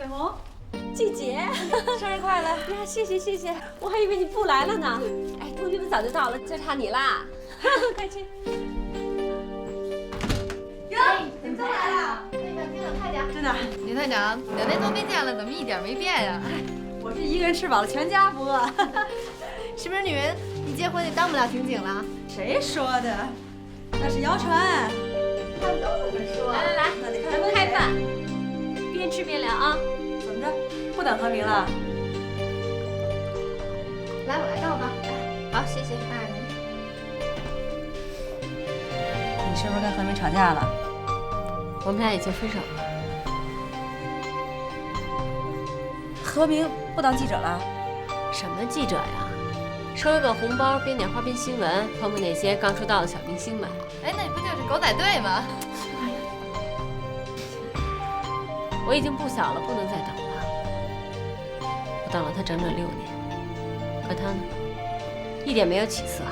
水红，季姐，生日快乐！呀，谢谢谢谢，我还以为你不来了呢。哎，同学们早就到了，就差你啦。快去。哟，你们都来了！那个，听我快点。真的，李探长，2年多没见了，怎么一点没变呀？我是一个人吃饱了，全家不饿。是不是女人一结婚就当不了刑警了？谁说的？那是谣传。他们都这么说。来来来，那得咱们开饭，边吃边聊啊。怎么着？不等何明了？来，我来倒吧。好，谢谢。你是不是跟何明吵架了？我们俩已经分手了。何明不当记者了？什么记者呀？收个红包，编点花边新闻，碰碰那些刚出道的小明星们。哎，那你不就是狗仔队吗？我已经不小了，不能再等了。我等了他整整6年，可他呢，一点没有起色。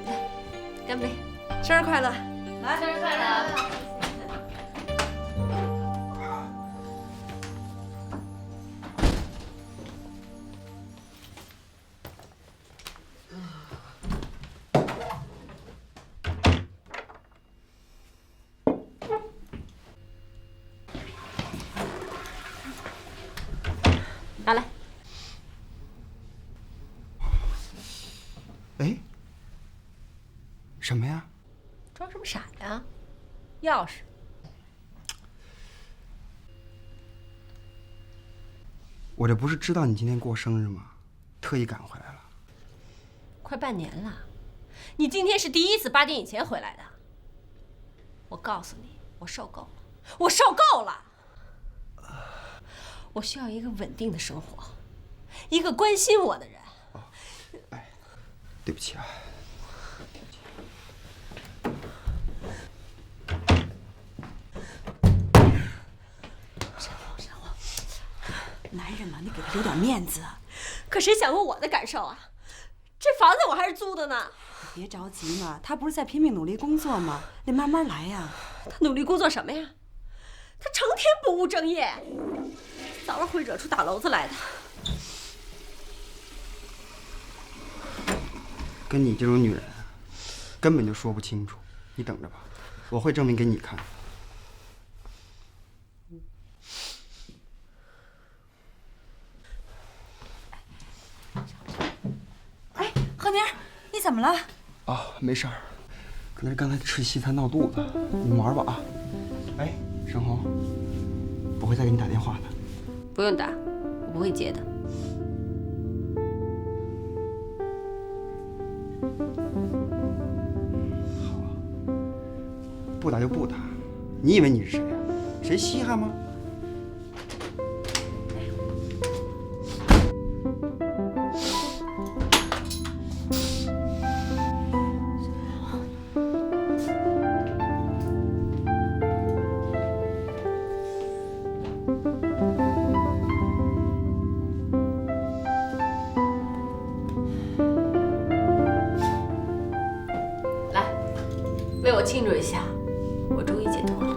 来，干杯！生日快乐！来，生日快乐！拿来。哎，什么呀？装什么傻呀？钥匙。我这不是知道你今天过生日吗？特意赶回来了。快半年了，你今天是第一次8点以前回来的。我告诉你，我受够了，我受够了。我需要一个稳定的生活，一个关心我的人。哎，对不起啊。沈红，男人嘛，你给他留点面子。可谁想过我的感受啊？这房子我还是租的呢。别着急嘛，他不是在拼命努力工作吗？得慢慢来呀。他努力工作什么呀？他成天不务正业，早晚会惹出大娄子来的。跟你这种女人，根本就说不清楚。你等着吧，我会证明给你看。哎，何明，你怎么了？啊，没事儿，可能是刚才吃西餐闹肚子。你们玩吧啊。哎，沈红，我会再给你打电话的。不用打，我不会接的。不打就不打，你以为你是谁呀？谁稀罕吗？来，为我庆祝一下，我终于解脱了。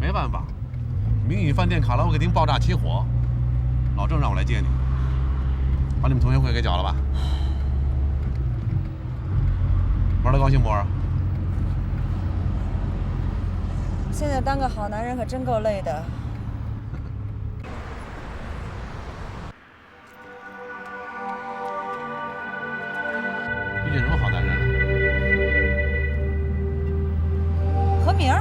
没办法，明宇饭店卡拉 OK 厅爆炸起火，老郑让我来接你，把你们同学会给缴了吧。玩得高兴不？现在当个好男人可真够累的。遇见什么好男人了？何明，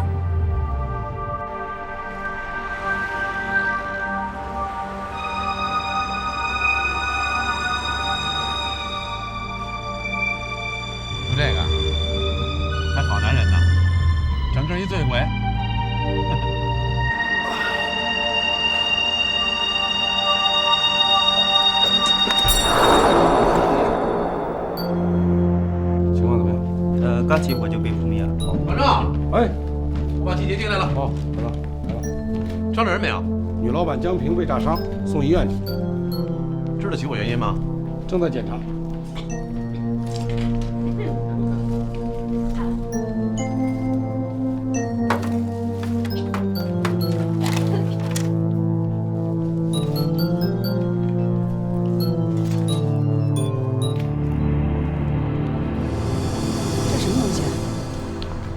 就这个，还好男人呢，整个一醉鬼。起火就被扑灭了。老郑，哎，我把季杰接来了。好，来了。伤着人没有？女老板江平被炸伤，送医院去，知道起火原因吗？正在检查。这什么东西？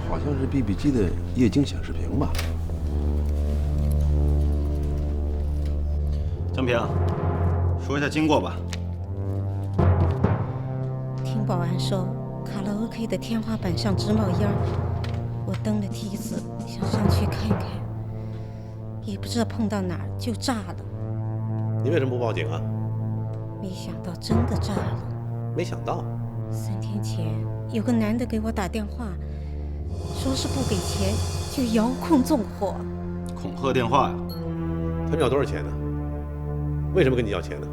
好像是 BB 机的液晶显示屏吧？江平，说一下经过吧。听保安说，卡拉 OK 的天花板上直冒烟儿。我蹬了梯子想上去看看，也不知道碰到哪儿就炸了。你为什么不报警啊？没想到真的炸了。没想到。 3天前有个男的给我打电话，说是不给钱就遥控纵火。恐吓电话呀？他们要多少钱呢？为什么跟你要钱呢？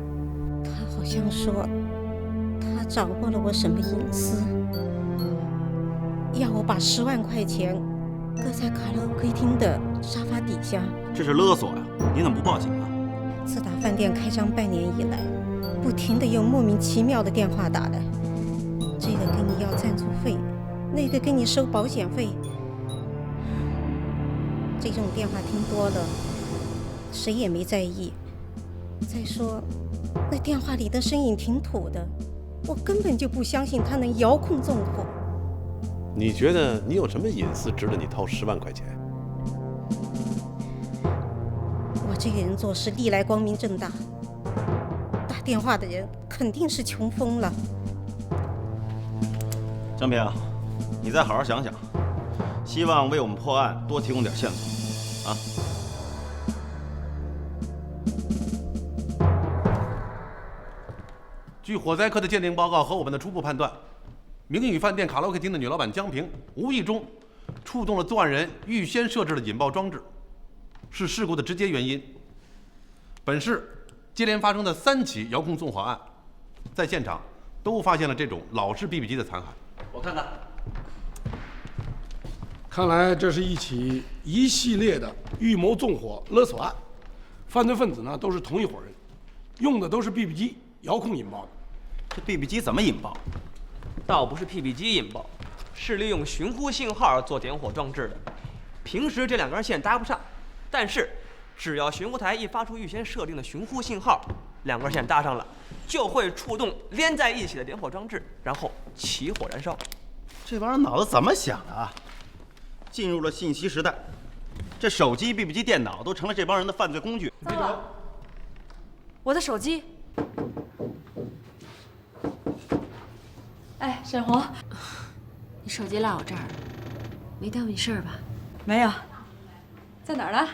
他好像说他掌握了我什么隐私，要我把10万块钱搁在卡拉 OK 厅的沙发底下。这是勒索呀！你怎么不报警啊？自打饭店开张半年以来，不停的有莫名其妙的电话打来，这个跟你要赞助费，那个跟你收保险费。这种电话听多了，谁也没在意。再说，那电话里的声音挺土的，我根本就不相信他能遥控纵火。你觉得你有什么隐私值得你掏10万块钱？我这个人做事历来光明正大，打电话的人肯定是穷疯了。江平，你再好好想想，希望为我们破案多提供点线索，啊。据火灾科的鉴定报告和我们的初步判断，明宇饭店卡拉 OK 厅的女老板江平无意中触动了作案人预先设置的引爆装置，是事故的直接原因。本市接连发生的3起遥控纵火案，在现场都发现了这种老式 BB 机的残骸。我看看。看来这是一系列的预谋纵火勒索案，犯罪分子呢都是同一伙人，用的都是 BB 机遥控引爆的。这 BB 机怎么引爆？倒不是 BB 机引爆，是利用寻呼信号做点火装置的。平时这2根线搭不上，但是只要寻呼台一发出预先设定的寻呼信号，2根线搭上了，就会触动连在一起的点火装置，然后起火燃烧。这帮人脑子怎么想的啊？进入了信息时代，这手机、BB 机、电脑都成了这帮人的犯罪工具。糟了，我的手机。哎，沈红，你手机落我这儿了，没耽误你事儿吧？没有，在哪儿呢？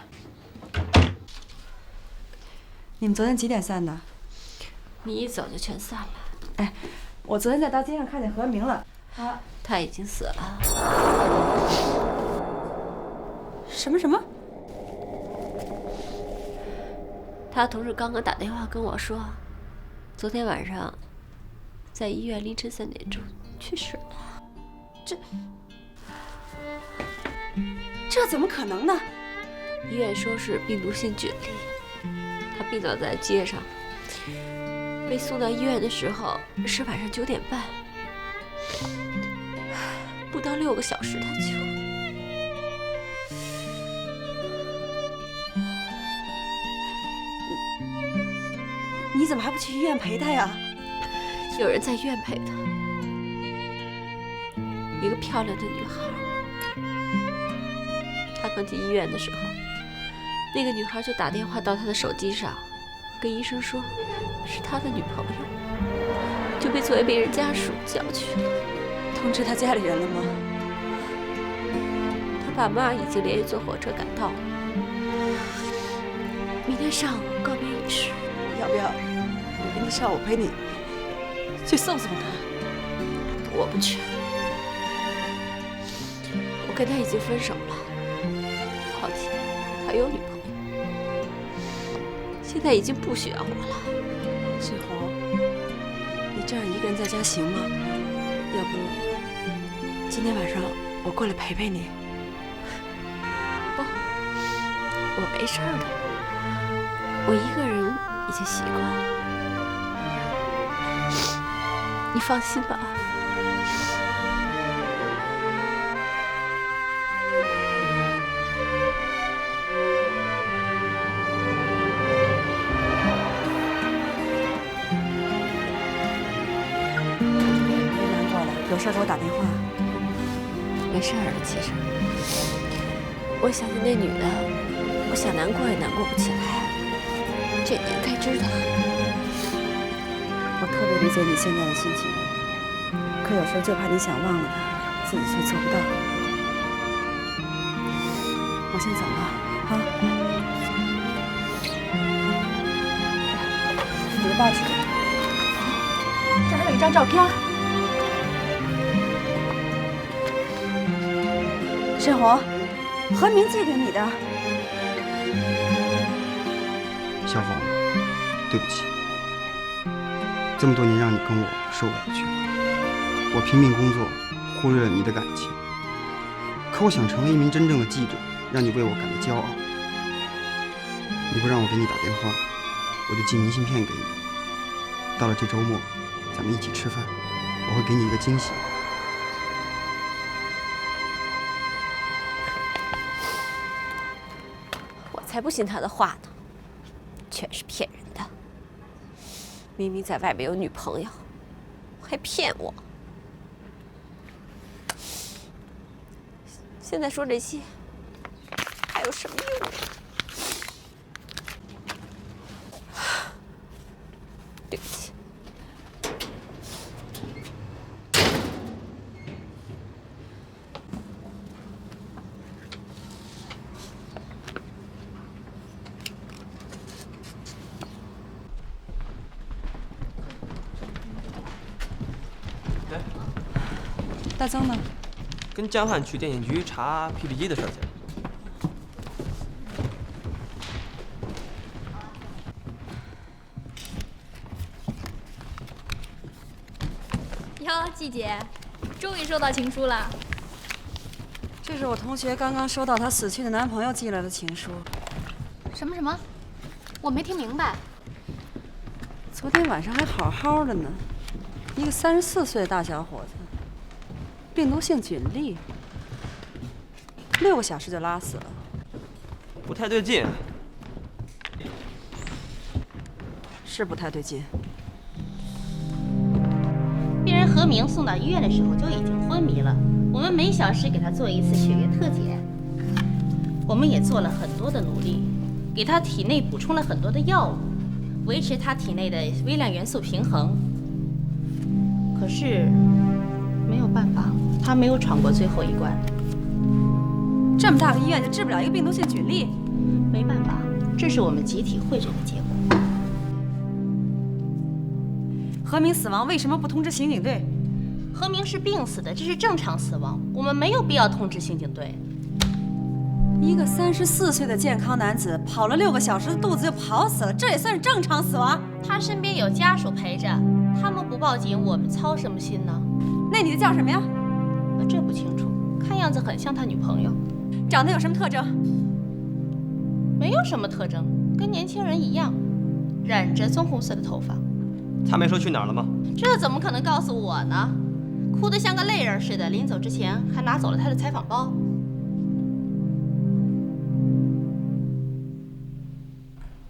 你们昨天几点散的？你一走就全散了。哎，我昨天在大街上看见何明了，他已经死了。什么？他同事刚刚打电话跟我说，昨天晚上在医院凌晨3点钟去世了。这怎么可能呢？医院说是病毒性菌痢，他病倒在街上，被送到医院的时候是晚上9点半，不到6个小时他就……你怎么还不去医院陪他呀？有人在医院陪他，一个漂亮的女孩。他刚进医院的时候，那个女孩就打电话到他的手机上，跟医生说是他的女朋友，就被作为病人家属叫去了。通知他家里人了吗？他爸妈已经连夜坐火车赶到了，明天上午告别仪式。要不要我跟你上午陪你去送送他？我不去，我跟他已经分手了，况且他有女朋友，现在已经不需要我了。沈红，你这样一个人在家行吗？要不今天晚上我过来陪陪你。不，我没事儿的，我一个人已经习惯了。你放心吧。有事给我打电话。没事儿了，其实我想起那女的，我想难过也难过不起来，这你应该知道。我特别理解你现在的心情，可有时候就怕你想忘了她，自己却做不到。我先走了，啊。你的报纸，这还有一张照片。沈红，何明寄给你的。小红，对不起，这么多年让你跟我受委屈了。我拼命工作，忽略了你的感情。可我想成为一名真正的记者，让你为我感到骄傲。你不让我给你打电话，我就寄明信片给你。到了这周末，咱们一起吃饭，我会给你一个惊喜。才不信他的话呢，全是骗人的。明明在外面有女朋友，还骗我。现在说这些还有什么用？对不起。大曾呢？跟江汉去电信局查 PP 机的事儿去了。哟，季姐，终于收到情书了。这是我同学刚刚收到她死去的男朋友寄来的情书。什么？我没听明白。昨天晚上还好好的呢，一个34岁的大小伙子，病毒性菌粒，6个小时就拉死了。不太对劲。是不太对劲。病人何明送到医院的时候就已经昏迷了，我们每小时给他做一次血液特检，我们也做了很多的努力，给他体内补充了很多的药物，维持他体内的微量元素平衡。可是没有办法，他没有闯过最后一关。这么大个医院就治不了一个病毒性菌粒，没办法，这是我们集体会诊的结果。何明死亡为什么不通知刑警队？何明是病死的，这是正常死亡，我们没有必要通知刑警队。一个34岁的健康男子跑了6个小时的肚子就跑死了，这也算是正常死亡？他身边有家属陪着，他们不报警，我们操什么心呢？那女的叫什么呀？这不清楚，看样子很像他女朋友。长得有什么特征？没有什么特征，跟年轻人一样，染着棕红色的头发。他没说去哪儿了吗？这怎么可能告诉我呢？哭得像个泪人似的，临走之前还拿走了他的采访包。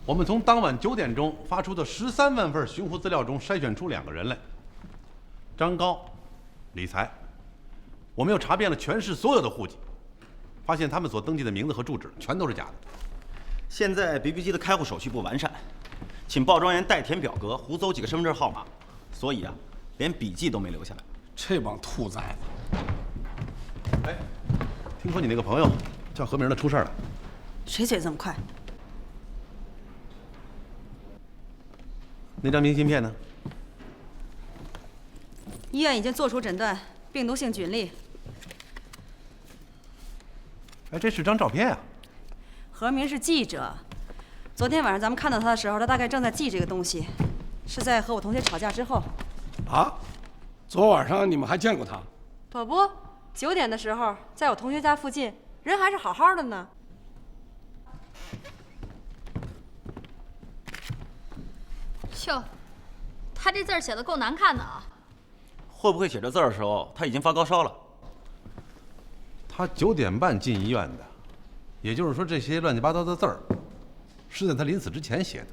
我们从当晚9点钟发出的13万份寻呼资料中筛选出2个人来，张高、李才。我们又查遍了全市所有的户籍，发现他们所登记的名字和住址全都是假的。现在 BB 机的开户手续不完善，请报庄员代填表格，胡诌几个身份证号码，所以啊，连笔记都没留下来。这帮兔崽子！哎，听说你那个朋友叫何明的出事了？谁嘴这么快？那张明信片呢？医院已经做出诊断，病毒性菌粒。哎，这是张照片啊！何明是记者，昨天晚上咱们看到他的时候，他大概正在记这个东西，是在和我同学吵架之后。啊？昨晚上你们还见过他？不， 9点的时候，在我同学家附近，人还是好好的呢。哟，他这字儿写的够难看的啊！会不会写这字儿的时候他已经发高烧了？他9点半进医院的，也就是说这些乱七八糟的字儿是在他临死之前写的。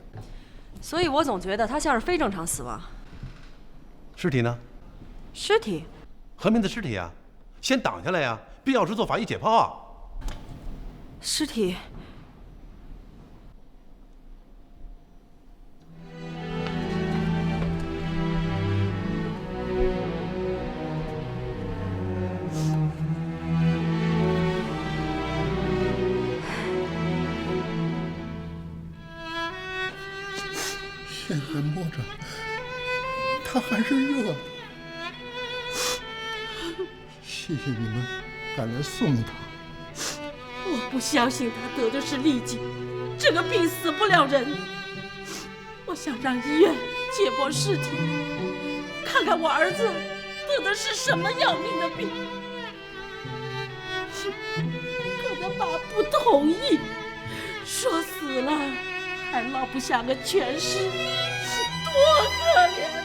所以我总觉得他像是非正常死亡。尸体呢？尸体？何明的尸体啊，先挡下来呀，必要时做法医解剖啊。尸体？天还摸着，它还是热的。谢谢你们赶来送他。我不相信他得的是痢疾，这个病死不了人。我想让医院解剖尸体，看看我儿子得的是什么要命的病。可他爸不同意，说死了还落不下个全尸，多可怜啊！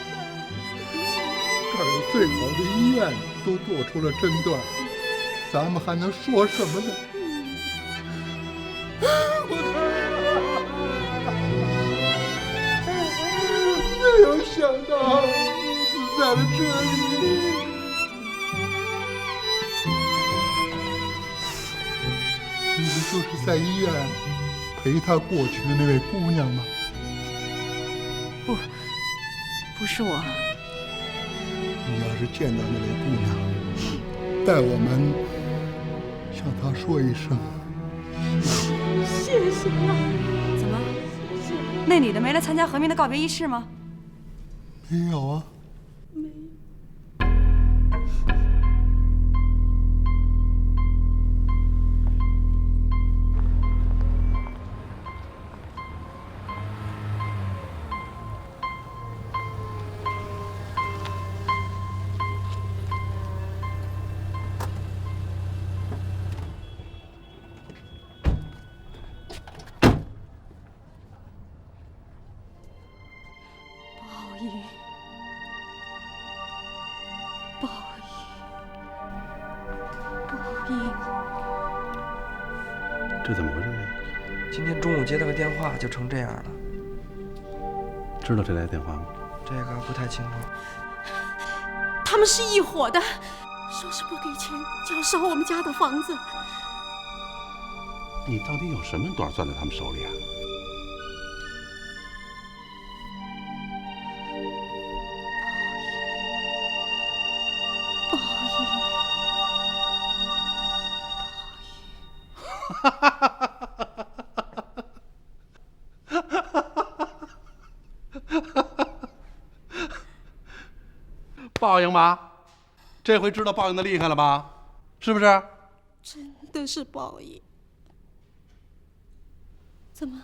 这儿最好的医院都做出了诊断，咱们还能说什么呢？没有想到死在了这里。你们就是在医院陪他过去的那位姑娘吗？不是我。你要是见到那位姑娘，代我们向她说一声谢谢啊！怎么？那女的没来参加何明的告别仪式吗？没有啊。这怎么回事呢？今天中午接到个电话，就成这样了。知道谁来电话吗？这个不太清楚。他们是一伙的，说是不给钱就要烧我们家的房子。你到底有什么短攥在他们手里啊？报应吧，这回知道报应的厉害了吧？是不是？真的是报应。怎么？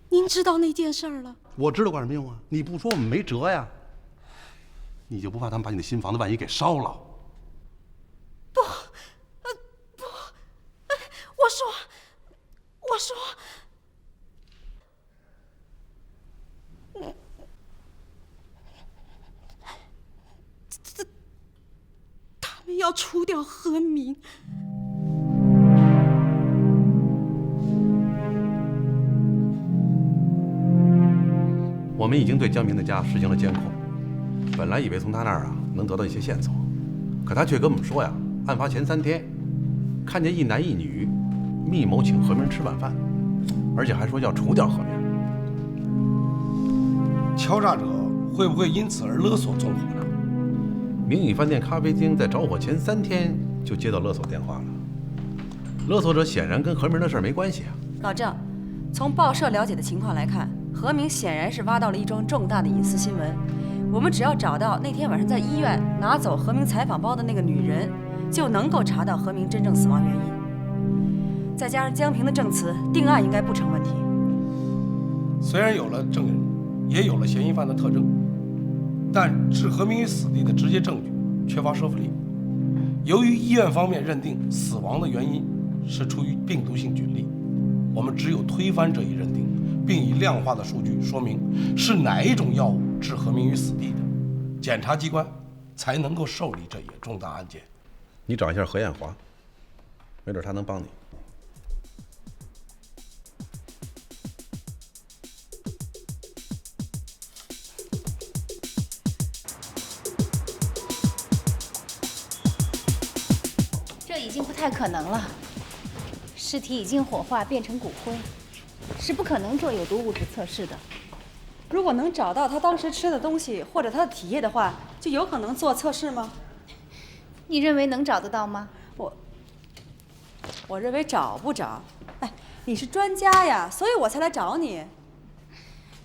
您知道那件事儿了？我知道管什么用啊？你不说我们没辙呀。你就不怕他们把你的新房子万一给烧了？不，我说，他们要除掉何明。我们已经对江明的家实行了监控，本来以为从他那儿能得到一些线索，可他却跟我们说呀，案发前3天，看见一男一女密谋请何明吃晚饭，而且还说要除掉何明。敲诈者会不会因此而勒索纵火呢？明宇饭店咖啡厅在着火前3天就接到勒索电话了，勒索者显然跟何明的事儿没关系啊。老郑，从报社了解的情况来看，何明显然是挖到了一桩重大的隐私新闻。我们只要找到那天晚上在医院拿走何明采访包的那个女人，就能够查到何明真正死亡原因。再加上江平的证词，定案应该不成问题。虽然有了证人，也有了嫌疑犯的特征，但置何明于死地的直接证据缺乏说服力。由于医院方面认定死亡的原因是出于病毒性菌粒，我们只有推翻这一认定，并以量化的数据说明是哪一种药物致何明宇死地的，检察机关才能够受理这一重大案件。你找一下何艳华，没准他能帮你。这已经不太可能了，尸体已经火化变成骨灰，是不可能做有毒物质测试的。如果能找到他当时吃的东西或者他的体液的话，就有可能做测试吗？你认为能找得到吗？我认为找不着。哎，你是专家呀，所以我才来找你。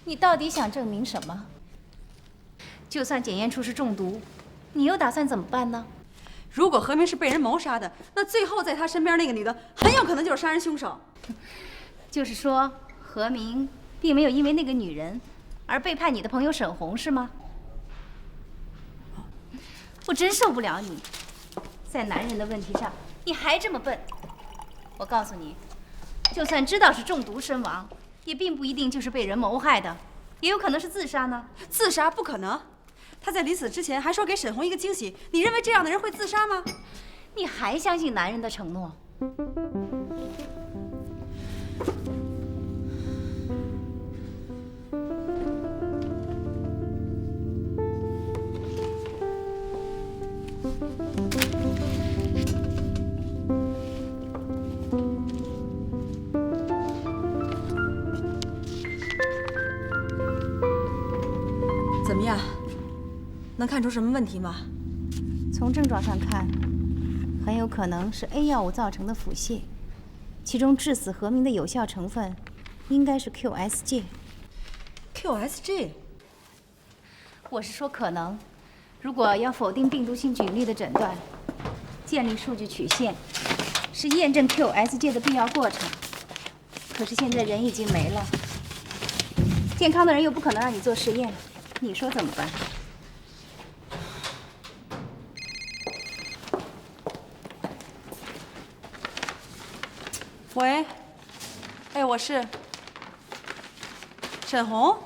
你到底想证明什么？就算检验出是中毒，你又打算怎么办呢？如果何明是被人谋杀的，那最后在他身边那个女的很有可能就是杀人凶手。就是说，何明并没有因为那个女人而背叛你的朋友沈红，是吗？我真受不了你，在男人的问题上你还这么笨。我告诉你，就算知道是中毒身亡，也并不一定就是被人谋害的，也有可能是自杀呢。自杀不可能。他在临死之前还说给沈红一个惊喜，你认为这样的人会自杀吗？你还相信男人的承诺？怎么样？能看出什么问题吗？从症状上看，很有可能是 A 药物造成的腹泻，其中致死何明的有效成分应该是 QSG。QSG？ 我是说可能。如果要否定病毒性菌粒的诊断，建立数据曲线是验证 QSG 的必要过程。可是现在人已经没了，健康的人又不可能让你做实验，你说怎么办？喂，哎，我是沈红。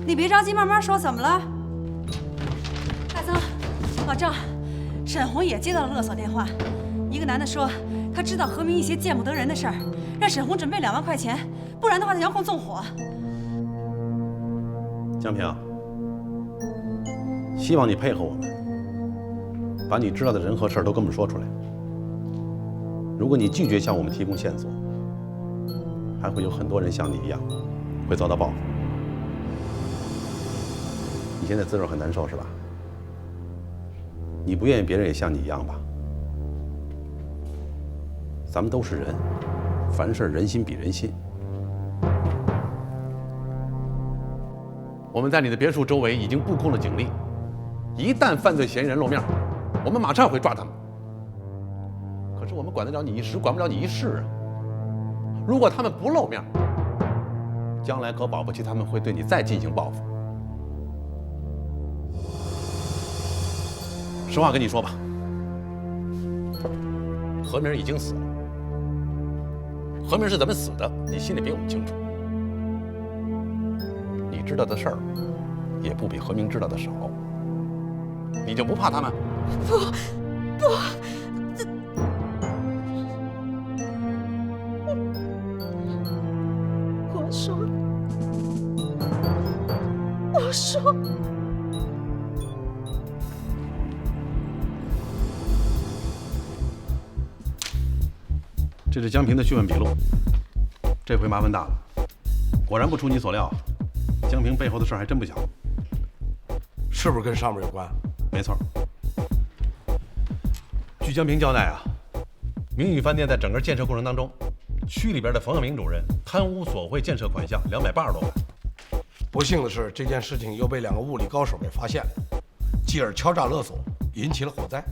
你别着急，慢慢说，怎么了？大曾，老郑，沈红也接到了勒索电话，一个男的说他知道何明一些见不得人的事儿，让沈红准备2万块钱，不然的话他遥控纵火。江平，希望你配合我们，把你知道的人和事儿都跟我们说出来。如果你拒绝向我们提供线索，还会有很多人像你一样，会遭到报复。你现在滋味很难受是吧？你不愿意别人也像你一样吧？咱们都是人，凡事人心比人心。我们在你的别墅周围已经布控了警力，一旦犯罪嫌疑人露面，我们马上会抓他们。可是我们管得了你一时，管不了你一世啊！如果他们不露面，将来可保不齐他们会对你再进行报复。实话跟你说吧，何明已经死了。何明是怎么死的，你心里比我们清楚。你知道的事儿，也不比何明知道的少。你就不怕他们？不，我说，这是江平的讯问笔录，这回麻烦大了。果然不出你所料，江平背后的事还真不小。是不是跟上面有关？没错。据江平交代啊，明宇饭店在整个建设过程当中，区里边的冯耀明主任贪污索贿建设款项280多万。不幸的是，这件事情又被2个物理高手给发现了，继而敲诈勒索，引起了火灾。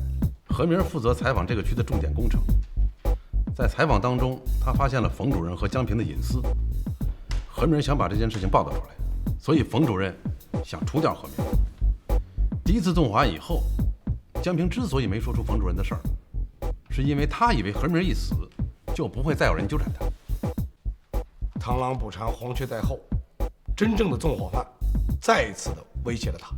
何明负责采访这个区的重点工程，在采访当中，他发现了冯主任和江平的隐私。何明想把这件事情报道出来，所以冯主任想除掉何明。第一次纵火案以后，江平之所以没说出冯主任的事儿，是因为他以为何明一死，就不会再有人纠缠他。螳螂捕蝉，黄雀在后，真正的纵火犯再一次的威胁了他。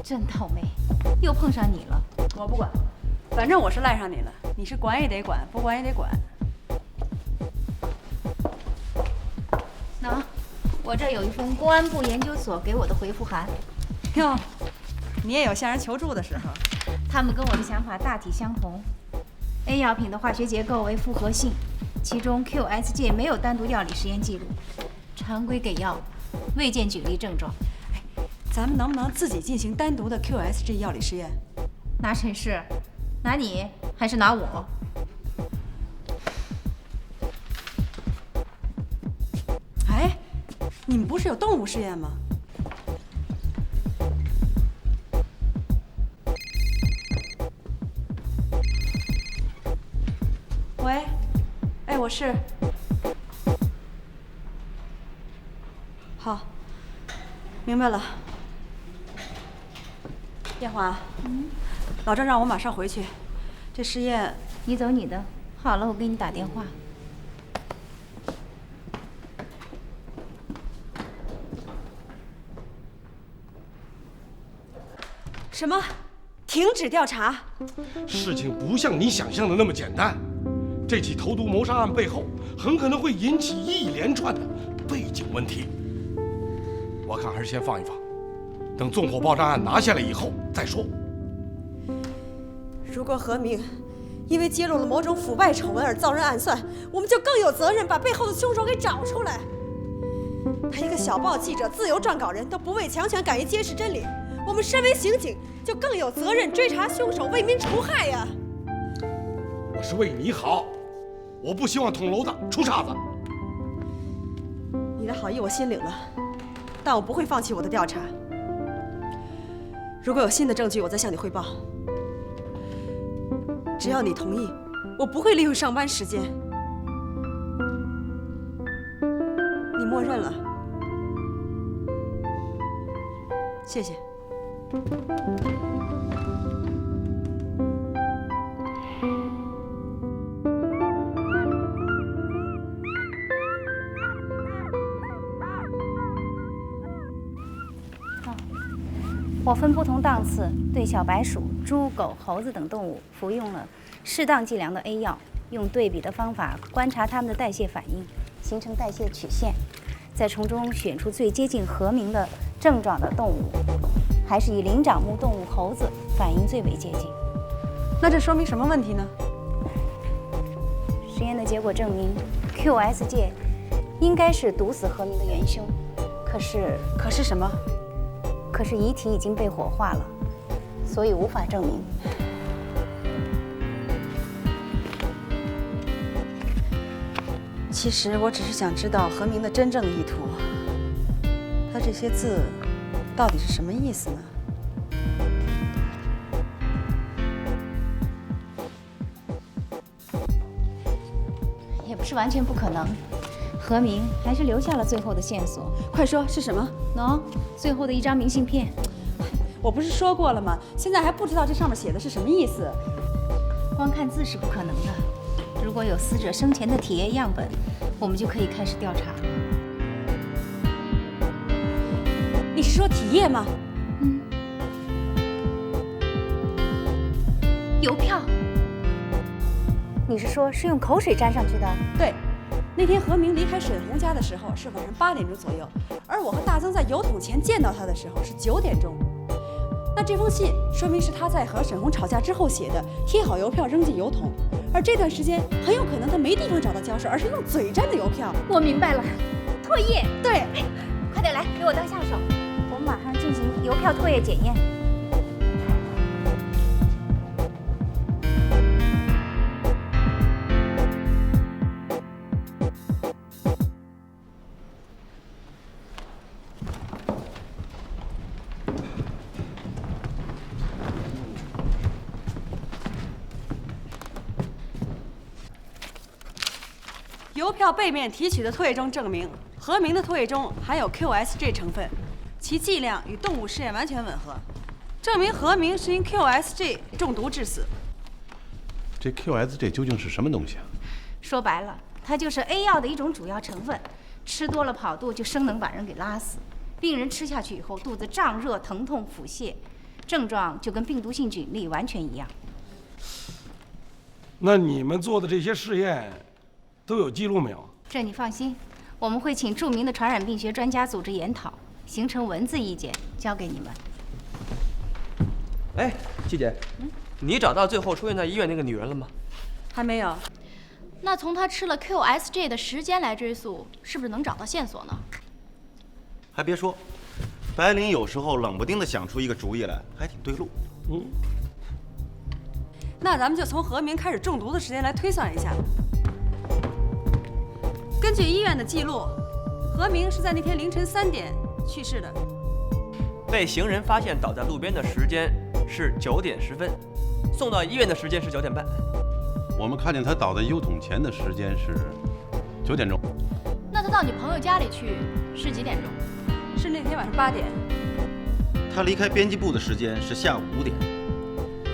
真倒霉，又碰上你了。我不管，反正我是赖上你了，你是管也得管，不管也得管。喏，我这有一封公安部研究所给我的回复函。哟，你也有向人求助的时候。他们跟我的想法大体相同。A 药品的化学结构为复合性，其中 QS 界没有单独药理实验记录，常规给药，未见举例症状。咱们能不能自己进行单独的 QSG 药理实验？拿谁试？拿你还是拿我？哎，你们不是有动物试验吗？喂，哎，我是。好，明白了。艳华，老郑让我马上回去，这试验你走你的，好了我给你打电话。什么？停止调查？事情不像你想象的那么简单，这起投毒谋杀案背后很可能会引起一连串的背景问题。我看还是先放一放，等纵火爆炸案拿下来以后再说。如果何明因为揭露了某种腐败丑闻而遭人暗算，我们就更有责任把背后的凶手给找出来。他一个小报记者、自由撰稿人都不畏强权，敢于揭示真理，我们身为刑警就更有责任追查凶手，为民除害呀！我是为你好，我不希望捅娄子出岔子。你的好意我心领了，但我不会放弃我的调查。如果有新的证据，我再向你汇报。只要你同意，我不会利用上班时间。你默认了，谢谢。我分不同档次对小白鼠、猪、狗、猴子等动物服用了适当剂量的 A 药，用对比的方法观察它们的代谢反应，形成代谢曲线，再从中选出最接近何明的症状的动物，还是以灵长目动物猴子反应最为接近。那这说明什么问题呢？实验的结果证明 ，QS 界应该是毒死何明的元凶，可是什么？可是遗体已经被火化了，所以无法证明。其实我只是想知道何明的真正意图，他这些字到底是什么意思呢？也不是完全不可能，何明还是留下了最后的线索。快说是什么？喏，最后的一张明信片。我不是说过了吗？现在还不知道这上面写的是什么意思。光看字是不可能的，如果有死者生前的体液样本，我们就可以开始调查。你是说体液吗？嗯。邮票？你是说是用口水沾上去的？对。那天何明离开沈红家的时候是晚上8点钟左右，而我和大曾在邮筒前见到他的时候是9点钟。那这封信说明是他在和沈红吵架之后写的，贴好邮票扔进邮筒，而这段时间很有可能他没地方找到胶水，而是用嘴沾的邮票。我明白了，唾液。对，快点来，给我当下手，我们马上进行邮票唾液检验。邮票背面提取的唾液中证明，何明的唾液中含有 QSG 成分，其剂量与动物试验完全吻合，证明何明是因 QSG 中毒致死。这 QSG 究竟是什么东西啊？说白了，它就是 A 药的一种主要成分，吃多了跑肚就生能把人给拉死。病人吃下去以后，肚子胀热、疼痛、腹泻，症状就跟病毒性菌痢完全一样。那你们做的这些试验都有记录没有？这你放心，我们会请著名的传染病学专家组织研讨，形成文字意见交给你们。哎，季姐，你找到最后出院在医院那个女人了吗？还没有。那从她吃了 QSG 的时间来追溯，是不是能找到线索呢？还别说，白灵有时候冷不丁的想出一个主意来，还挺对路。那咱们就从何明开始中毒的时间来推算一下。根据医院的记录，何明是在那天凌晨3点去世的。被行人发现倒在路边的时间是9点10分，送到医院的时间是9点半。我们看见他倒在邮筒前的时间是9点钟。那他到你朋友家里去是几点钟？是那天晚上8点。他离开编辑部的时间是下午5点。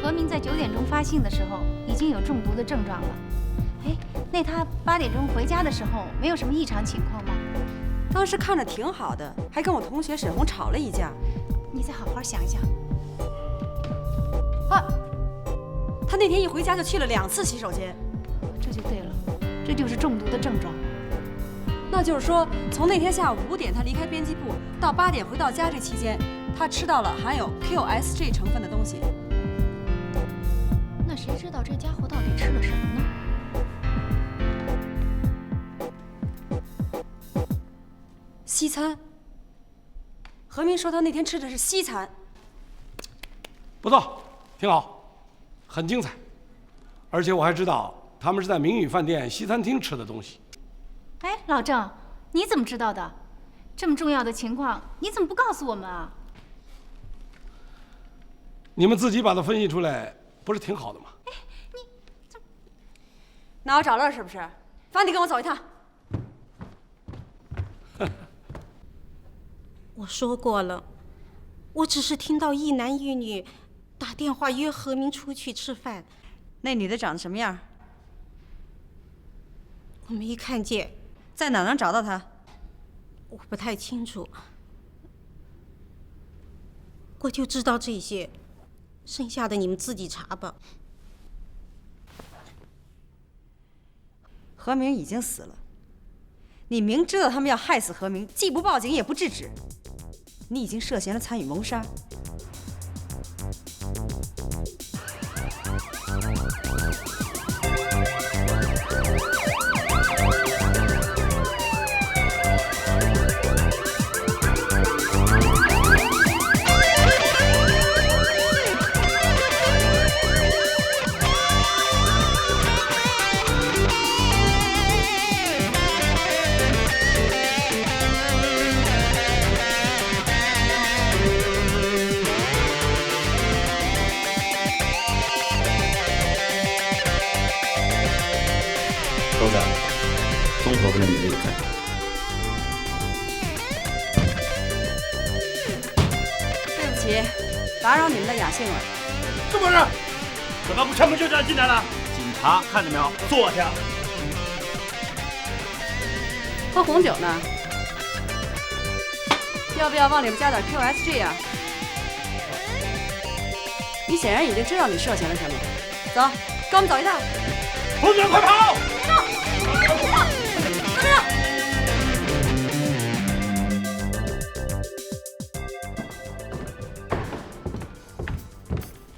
何明在9点钟发信的时候已经有中毒的症状了。哎，那他8点钟回家的时候没有什么异常情况吗？当时看着挺好的，还跟我同学沈红吵了一架。你再好好想想。啊，他那天一回家就去了2次洗手间。这就对了，这就是中毒的症状。那就是说，从那天下午5点他离开编辑部到8点回到家这期间，他吃到了含有 QSG 成分的东西。那谁知道这家伙到底吃了什么呢？西餐。何明说他那天吃的是西餐。不错，挺好，很精彩。而且我还知道他们是在明宇饭店西餐厅吃的东西。哎，老郑，你怎么知道的？这么重要的情况，你怎么不告诉我们啊？你们自己把它分析出来，不是挺好的吗？哎，你这拿我找乐是不是？反正你跟我走一趟。我说过了，我只是听到一男一女打电话约何明出去吃饭。那女的长得什么样？我没看见。在哪能找到她？我不太清楚。我就知道这些，剩下的你们自己查吧。何明已经死了，你明知道他们要害死何明，既不报警也不制止，你已经涉嫌了参与谋杀。周长，综合部的女的也在。对不起，打扰你们的雅兴了。怎么回事？怎么不全部就这样进来了？警察看见没有？坐下。喝红酒呢？要不要往里边加点 QSG 啊？你显然已经知道你涉嫌了什么。走，跟我们走一趟。同学，快跑！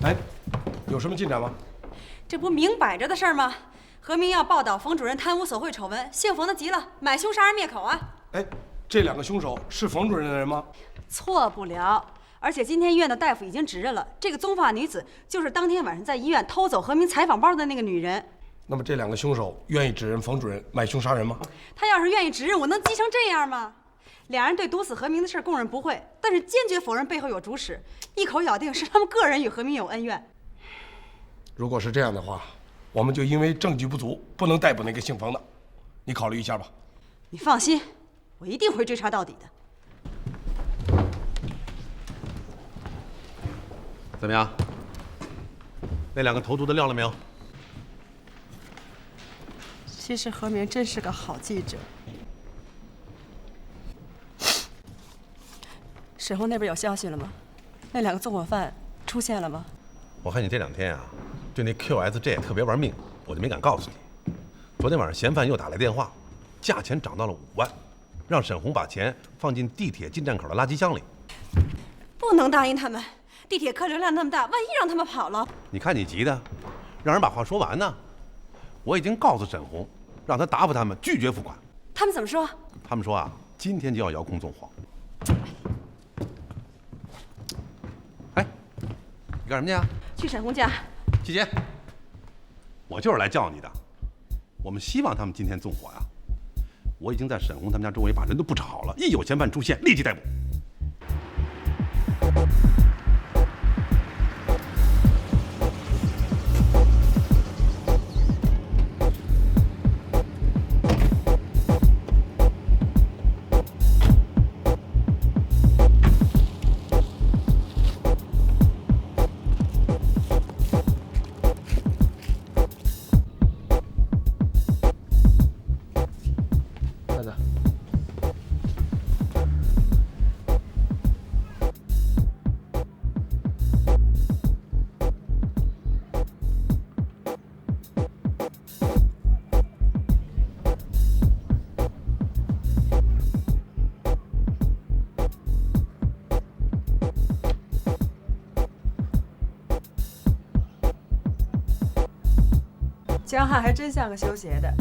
哎，有什么进展吗？这不明摆着的事儿吗？何明要报道冯主任贪污索贿丑闻，姓冯的急了，买凶杀人灭口啊！哎，这2个凶手是冯主任的人吗？错不了，而且今天医院的大夫已经指认了，这个棕发女子就是当天晚上在医院偷走何明采访包的那个女人。那么这2个凶手愿意指认冯主任买凶杀人吗？他要是愿意指认，我能急成这样吗？俩人对毒死何明的事供认不讳，但是坚决否认背后有主使，一口咬定是他们个人与何明有恩怨。如果是这样的话，我们就因为证据不足，不能逮捕那个姓冯的。你考虑一下吧。你放心，我一定会追查到底的。怎么样？那2个投毒的撂了没有？其实何明真是个好记者。沈红那边有消息了吗？那2个纵火犯出现了吗？我看你这2天啊，对那 QSJ 特别玩命，我就没敢告诉你。昨天晚上嫌犯又打来电话，价钱涨到了5万，让沈红把钱放进地铁进站口的垃圾箱里。不能答应他们，地铁客流量那么大，万一让他们跑了。你看你急的，让人把话说完呢。我已经告诉沈红，让他答复他们拒绝付款。他们怎么说？他们说啊，今天就要遥控纵火。哎，你干什么去啊？去沈红家。季姐，我就是来叫你的。我们希望他们今天纵火呀。我已经在沈红他们家周围把人都布置好了，一有嫌犯出现，立即逮捕。江汉还真像个修鞋的。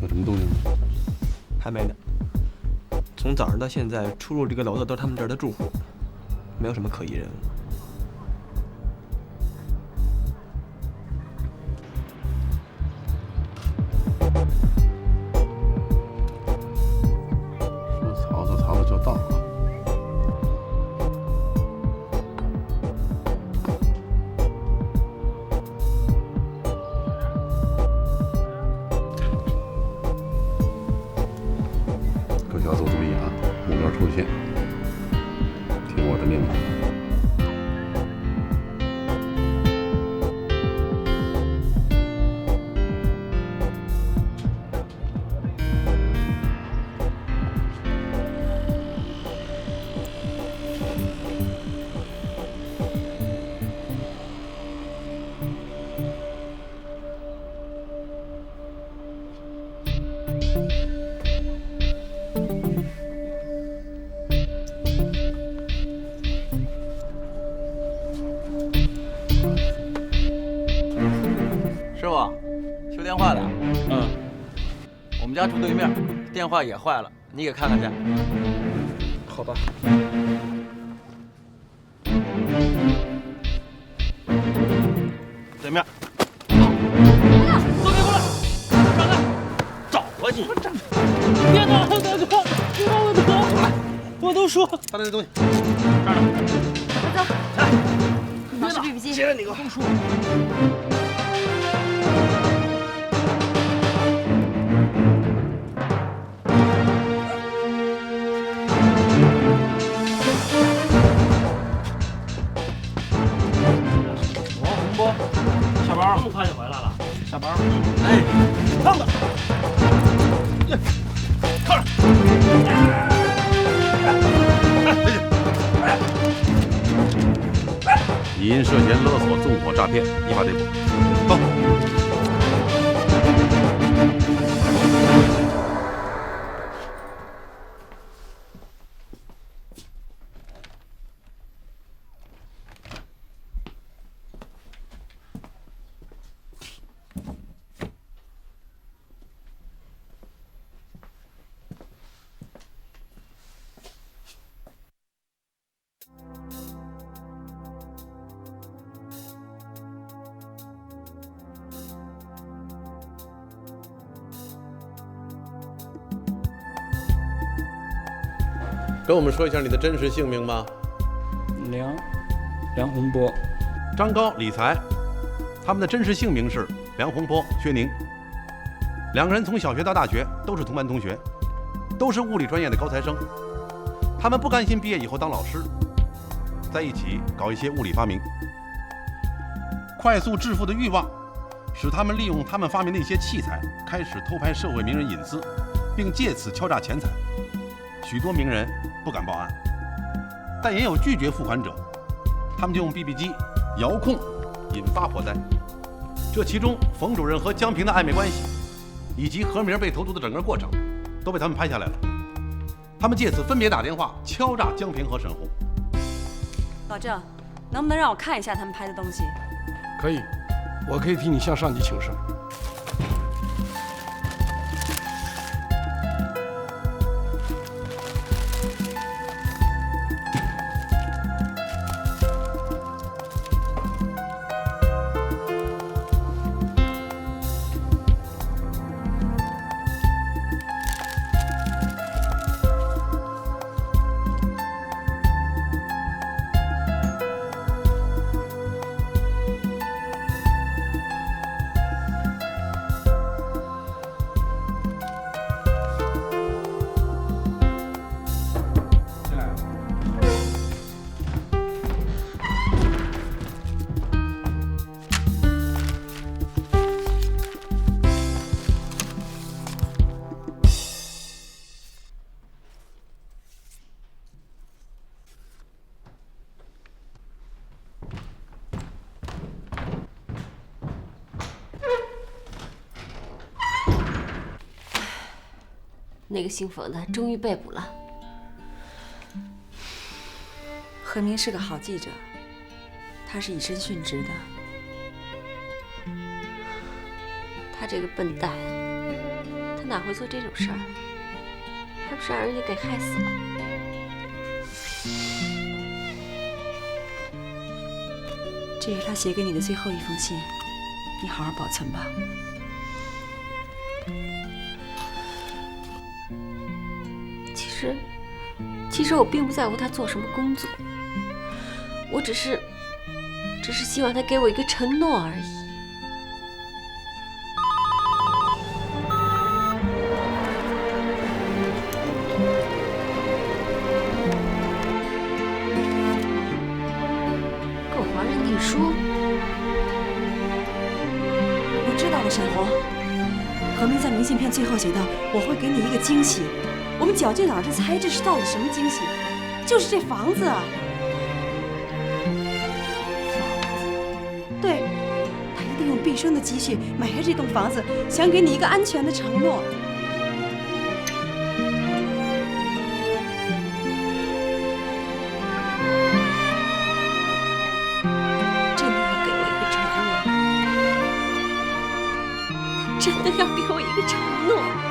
有什么动静吗？还没呢。从早上到现在，出入这个楼的都是他们这儿的住户，没有什么可疑人物。说曹操，曹操就到了。要做注意啊，目标出现，听我的命令。师傅，修电话的。我们家住对面，电话也坏了，你给看看去。好吧。对面。都别过来！让开！找啊你！别打了，大哥！别让我走！我都说。把那东西。这儿呢。快走！来，老师 BB 机。接着你个。说。下班这么快就回来了？下班了。哎，胖子，靠着。你因涉嫌勒索、纵火、诈骗，依法逮捕。走。跟我们说一下你的真实姓名吧。梁洪波，张高、李才，他们的真实姓名是梁洪波、薛宁。两个人从小学到大学都是同班同学，都是物理专业的高材生。他们不甘心毕业以后当老师，在一起搞一些物理发明。快速致富的欲望使他们利用他们发明的一些器材，开始偷拍社会名人隐私，并借此敲诈钱财。许多名人不敢报案，但也有拒绝付款者，他们就用 BB 机遥控，引发火灾。这其中，冯主任和江平的暧昧关系，以及何明被投毒的整个过程，都被他们拍下来了。他们借此分别打电话敲诈江平和沈红。老郑，能不能让我看一下他们拍的东西？可以，我可以替你向上级请示。那个姓冯的终于被捕了。何明是个好记者，他是以身殉职的。他这个笨蛋，他哪会做这种事儿？还不是让人家给害死了？这是他写给你的最后一封信，你好好保存吧。其实我并不在乎他做什么工作，我只是希望他给我一个承诺而已。购房认定书，我知道了，沈红。何明在明信片最后写道：“我会给你一个惊喜。”我们绞尽脑汁猜这是到底什么惊喜，就是这房子啊！房子，对，他一定用毕生的积蓄买下这栋房子，想给你一个安全的承诺。真的要给我一个承诺？他真的要给我一个承诺？